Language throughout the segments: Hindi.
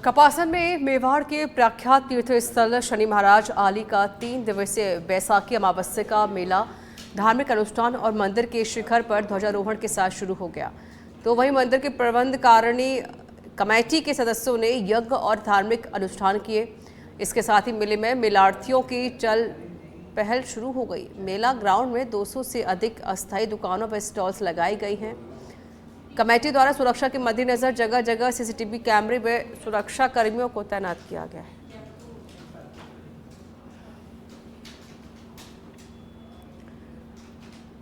कपासन में मेवाड़ के प्रख्यात तीर्थ स्थल शनि महाराज आली का 3 दिवसीय बैसाखी अमावस्या का मेला धार्मिक अनुष्ठान और मंदिर के शिखर पर ध्वजारोहण के साथ शुरू हो गया। तो वहीं मंदिर के प्रबंध कारिणी कमेटी के सदस्यों ने यज्ञ और धार्मिक अनुष्ठान किए। इसके साथ ही मेले में मेलार्थियों की चल पहल शुरू हो गई। मेला ग्राउंड में 200 से अधिक अस्थायी दुकानों पर स्टॉल्स लगाई गई हैं। कमेटी द्वारा सुरक्षा के मद्देनजर जगह जगह सीसीटीवी कैमरे में सुरक्षा कर्मियों को तैनात किया गया है।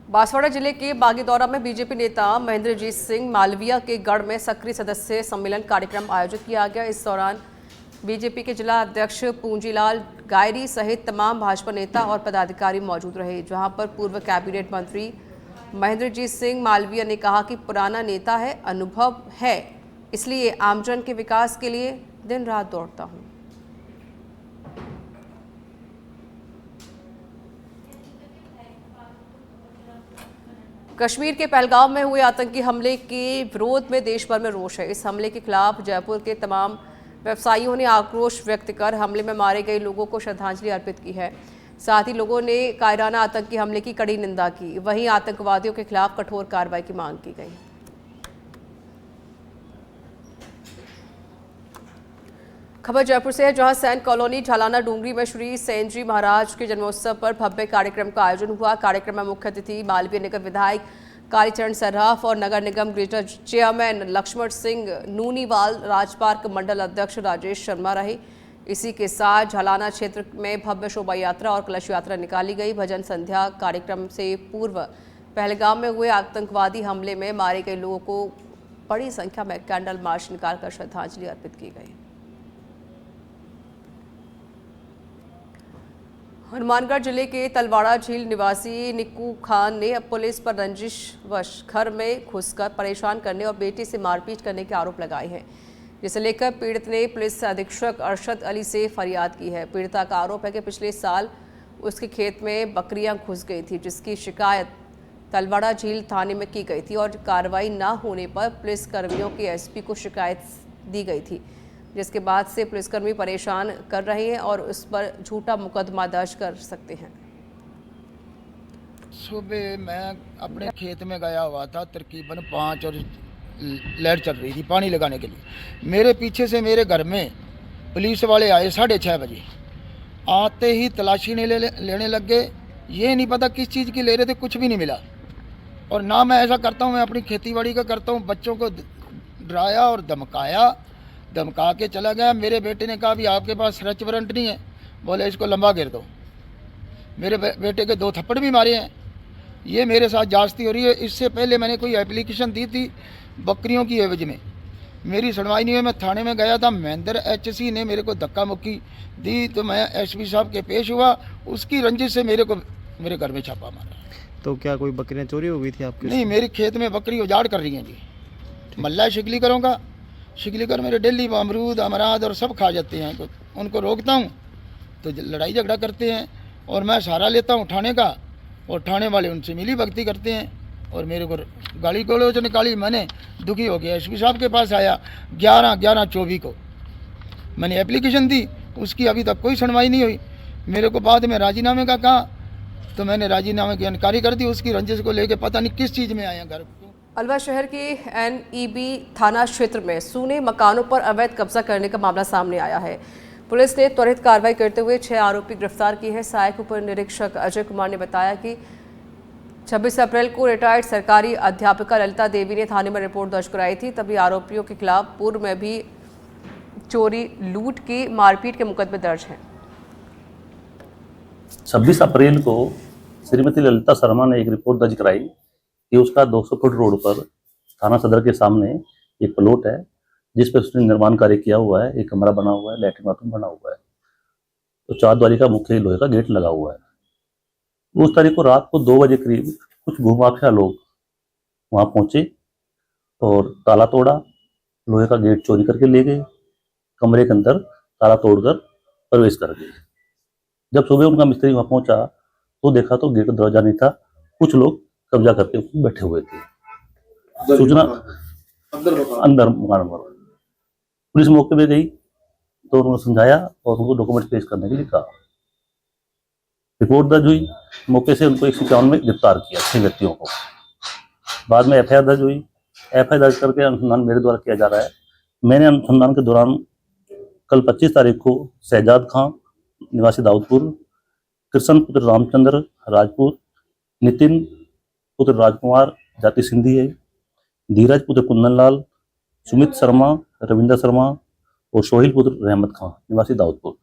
बांसवाड़ा जिले के बागीदौरा में बीजेपी नेता महेंद्रजीत सिंह मालवीय के गढ़ में सक्रिय सदस्य सम्मेलन कार्यक्रम आयोजित किया गया। इस दौरान बीजेपी के जिला अध्यक्ष पूंजीलाल गायरी सहित तमाम भाजपा नेता और पदाधिकारी मौजूद रहे, जहां पर पूर्व कैबिनेट मंत्री महेंद्रजीत सिंह मालवीय ने कहा कि पुराना नेता है, अनुभव है, इसलिए आमजन के विकास के लिए दिन रात दौड़ता हूं। कश्मीर के पहलगाम में हुए आतंकी हमले के विरोध में देश भर में रोष है। इस हमले के खिलाफ जयपुर के तमाम व्यवसायियों ने आक्रोश व्यक्त कर हमले में मारे गए लोगों को श्रद्धांजलि अर्पित की है। साथ ही लोगों ने कायराना आतंकी हमले की कड़ी निंदा की। वहीं आतंकवादियों के खिलाफ कठोर कार्रवाई की मांग की गई। खबर जयपुर से है, जहां सैन कॉलोनी झालाना डूंगरी में श्री सेनजी महाराज के जन्मोत्सव पर भव्य कार्यक्रम का आयोजन हुआ। कार्यक्रम में मुख्य अतिथि मालवीय नगर विधायक कालीचरण सर्राफ और नगर निगम ग्रेटर चेयरमैन लक्ष्मण सिंह नूनीवाल, राजपार्क मंडल अध्यक्ष राजेश शर्मा रहे। इसी के साथ झालाना क्षेत्र में भव्य शोभा यात्रा और कलश यात्रा निकाली गई। भजन संध्या कार्यक्रम से पूर्व पहलगाम में हुए आतंकवादी हमले में मारे गए लोगों को बड़ी संख्या में कैंडल मार्च निकालकर श्रद्धांजलि अर्पित की गई। हनुमानगढ़ जिले के तलवाड़ा झील निवासी निक्कू खान ने पुलिस पर रंजिशवश घर में घुसकर परेशान करने और बेटे से मारपीट करने के आरोप लगाए हैं, जिसे लेकर पीड़ित ने पुलिस अधीक्षक अरशद अली से फरियाद की है। पीड़िता का आरोप है कि पिछले साल उसके खेत में बकरियां घुस गई थी, जिसकी शिकायत तलवाड़ा झील थाने में की गई थी और कार्रवाई न होने पर पुलिस कर्मियों के एसपी को शिकायत दी गई थी, जिसके बाद से पुलिसकर्मी परेशान कर रहे हैं और उस पर झूठा मुकदमा दर्ज कर सकते हैं। सुबह मैं अपने खेत में गया हुआ था, तकरीबन 5 और लाइट चल रही थी पानी लगाने के लिए। मेरे पीछे से मेरे घर में पुलिस वाले आए 6:30 बजे। आते ही तलाशी लेने लग गए। ये नहीं पता किस चीज़ की ले रहे थे, कुछ भी नहीं मिला। और ना मैं ऐसा करता हूँ, मैं अपनी खेतीबाड़ी का करता हूँ। बच्चों को डराया और धमका के चला गया। मेरे बेटे ने कहा भी आपके पास सर्च वारंट नहीं है, बोले इसको लंबा गिर दो। मेरे बेटे के 2 थप्पड़ भी मारे हैं। ये मेरे साथ जास्ती हो रही है। इससे पहले मैंने कोई एप्लीकेशन दी थी बकरियों की एवज में, मेरी सुनवाई नहीं हुई। मैं थाने में गया था, महेंद्र एचसी ने मेरे को धक्का मुक्की दी, तो मैं एसपी साहब के पेश हुआ। उसकी रंजिश से मेरे घर में छापा मारा। तो क्या कोई बकरियां चोरी हो गई थी आपकी? नहीं, मेरी खेत में बकरी उजाड़ कर रही हैं जी। मल्ला शिकली करूँगा, शिकली कर मेरे डेली अमरूद अमराद और सब खा जाते हैं। तो उनको रोकता हूँ तो लड़ाई झगड़ा करते हैं और मैं सहारा लेता हूँ थाने का, और थाने वाले उनसे मिली भगती करते हैं और मेरे को गाली गलौज निकाली। मैंने दुखी हो गया, एसपी साहब के पास आया 11/11/24 को। मैंने एप्लीकेशन दी, उसकी अभी तक कोई सुनवाई नहीं हुई। मेरे को बाद में राजीनामे का कहा, तो मैंने राजीनामे की जानकारी कर दी। उसकी रंजिश को लेकर पता नहीं किस चीज़ में आया घर। अलवर शहर के एनईबी थाना क्षेत्र में सूने मकानों पर अवैध कब्जा करने का मामला सामने आया है। पुलिस ने त्वरित कार्रवाई करते हुए 6 आरोपी गिरफ्तार किए हैं। सहायक उप निरीक्षक अजय कुमार ने बताया कि 26 अप्रैल को रिटायर्ड सरकारी अध्यापिका ललिता देवी ने थाने में रिपोर्ट दर्ज कराई थी। तभी आरोपियों के खिलाफ पूर्व में भी चोरी, लूट की, मारपीट के मुकदमे दर्ज हैं। 26 अप्रैल को श्रीमती ललिता शर्मा ने एक रिपोर्ट दर्ज कराई कि उसका 200 फुट रोड पर थाना सदर के सामने एक प्लॉट है, जिस पर उसने निर्माण कार्य किया हुआ है। एक कमरा बना हुआ है, लैट्रिन बाथरूम बना हुआ है, तो 4 द्वारी का मुख्य लोहे का गेट लगा हुआ है। उस तारीख को रात को 2 बजे करीब कुछ भूमाफिया लोग वहां पहुंचे और ताला तोड़ा, लोहे का गेट चोरी करके ले गए, कमरे के अंदर ताला तोड़कर प्रवेश कर गए। जब सुबह उनका मिस्त्री वहां पहुंचा तो देखा तो गेट का दरवाजा नहीं था, कुछ लोग कब्जा करके उसमें बैठे हुए थे। सूचना अंदर मकान पर पुलिस मौके पे गई, तो उन्होंने समझाया और उनको डॉक्यूमेंट पेश करने के लिए कहा। रिपोर्ट दर्ज हुई, मौके से उनको 151 में गिरफ्तार किया 6 व्यक्तियों को। बाद में एफआईआर दर्ज हुई। एफआईआर दर्ज करके अनुसंधान मेरे द्वारा किया जा रहा है। मैंने अनुसंधान के दौरान कल 25 तारीख को शहजाद खां निवासी दाऊदपुर, कृष्ण पुत्र रामचंद्र राजपूत, नितिन पुत्र राजकुमार जाति सिंधी है, धीरज पुत्र कुंदनलाल, सुमित शर्मा, रविंद्र शर्मा और सोहिल पुत्र रहमत खां निवासी दाऊदपुर,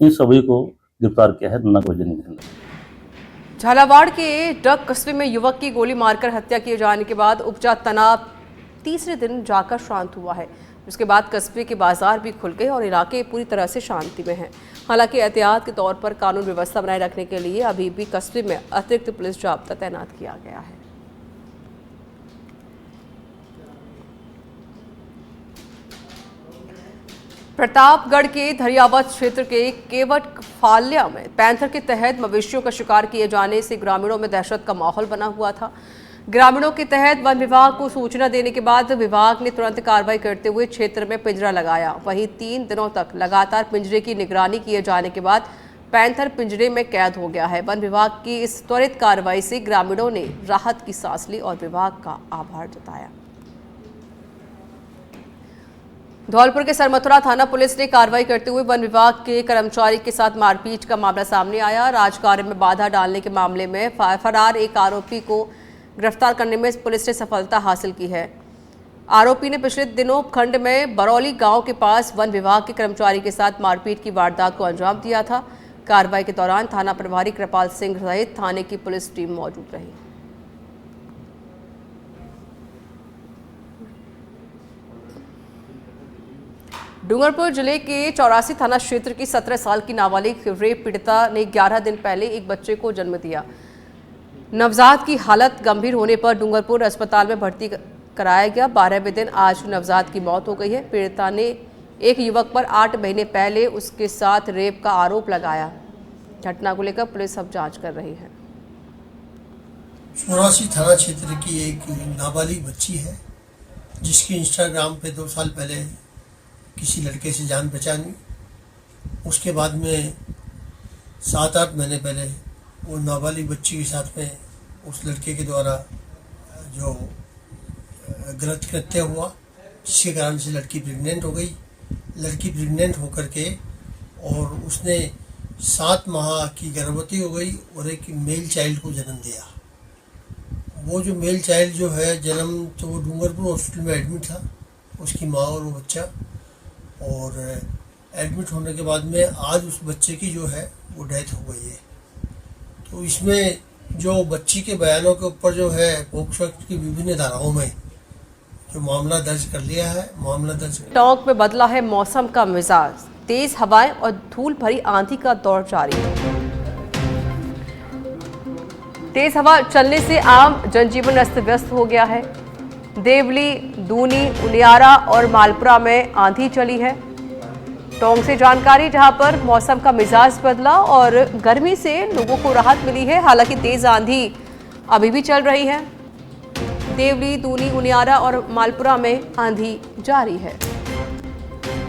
इन सभी को गिरफ्तार किया है नन्ना कोयजनी के अंदर। झालावाड़ के डग कस्बे में युवक की गोली मारकर हत्या किए जाने के बाद उपजा तनाव तीसरे दिन जाकर शांत हुआ है। उसके बाद कस्बे के बाजार भी खुल गए और इलाके पूरी तरह से शांति में हैं। हालांकि एहतियात के तौर पर कानून व्यवस्था बनाए रखने के लिए अभी भी कस्बे में अतिरिक्त पुलिस जाब्ता तैनात किया गया है। प्रतापगढ़ के धरियावत क्षेत्र के केवट फाल्या में पैंथर के तहत मवेशियों का शिकार किए जाने से ग्रामीणों में दहशत का माहौल बना हुआ था। ग्रामीणों के तहत वन विभाग को सूचना देने के बाद विभाग ने तुरंत कार्रवाई करते हुए क्षेत्र में पिंजरा लगाया। वहीं 3 दिनों तक लगातार पिंजरे की निगरानी किए जाने के बाद पैंथर पिंजरे में कैद हो गया है। वन विभाग की इस त्वरित कार्रवाई से ग्रामीणों ने राहत की सांस ली और विभाग का आभार जताया। धौलपुर के सरमथुरा थाना पुलिस ने कार्रवाई करते हुए वन विभाग के कर्मचारी के साथ मारपीट का मामला सामने आया। राजकार्य में बाधा डालने के मामले में फरार एक आरोपी को गिरफ्तार करने में पुलिस ने सफलता हासिल की है। आरोपी ने पिछले दिनों खंड में बरौली गांव के पास वन विभाग के कर्मचारी के साथ मारपीट की वारदात को अंजाम दिया था। कार्रवाई के दौरान थाना प्रभारी कृपाल सिंह सहित थाने की पुलिस टीम मौजूद रही। डूंगरपुर जिले के 84 थाना क्षेत्र की 17 साल की नाबालिग रेप पीड़िता ने 11 दिन पहले एक बच्चे को जन्म दिया। नवजात की हालत गंभीर होने पर डूंगरपुर अस्पताल में भर्ती कराया गया। 12वें दिन आज नवजात की मौत हो गई है। पीड़िता ने एक युवक पर 8 महीने पहले उसके साथ रेप का आरोप लगाया। घटना को लेकर पुलिस अब जांच कर रही है। 84 थाना क्षेत्र की एक नाबालिग बच्ची है जिसकी इंस्टाग्राम पे 2 साल पहले किसी लड़के से जान पहचान हुई। उसके बाद में 7-8 महीने पहले वो नाबालिग बच्ची के साथ में उस लड़के के द्वारा जो गलत कृत्य हुआ, जिसके कारण से लड़की प्रेग्नेंट हो गई। लड़की प्रेग्नेंट होकर के और उसने 7 माह की गर्भवती हो गई और एक मेल चाइल्ड को जन्म दिया। वो जो मेल चाइल्ड जो है जन्म तो वो डूंगरपुर हॉस्पिटल में एडमिट था, उसकी माँ और वो बच्चा। और एडमिट होने के बाद में आज उस बच्चे की जो है वो डेथ हो गई है। तो इसमें जो बच्ची के बयानों के ऊपर जो है पोक्सो एक्ट की विभिन्न धाराओं में जो मामला दर्ज कर लिया है। मामला दर्ज टोंक में बदला है मौसम का मिजाज, तेज हवाएं और धूल भरी आंधी का दौर जारी है। तेज हवा चलने से आम जनजीवन अस्त व्यस्त हो गया है। देवली, दूनी, उनियारा और मालपुरा में आंधी चली है। टोंक से जानकारी जहां पर मौसम का मिजाज बदला और गर्मी से लोगों को राहत मिली है। हालांकि तेज आंधी अभी भी चल रही है। देवली, दूनी, उनियारा और मालपुरा में आंधी जारी है।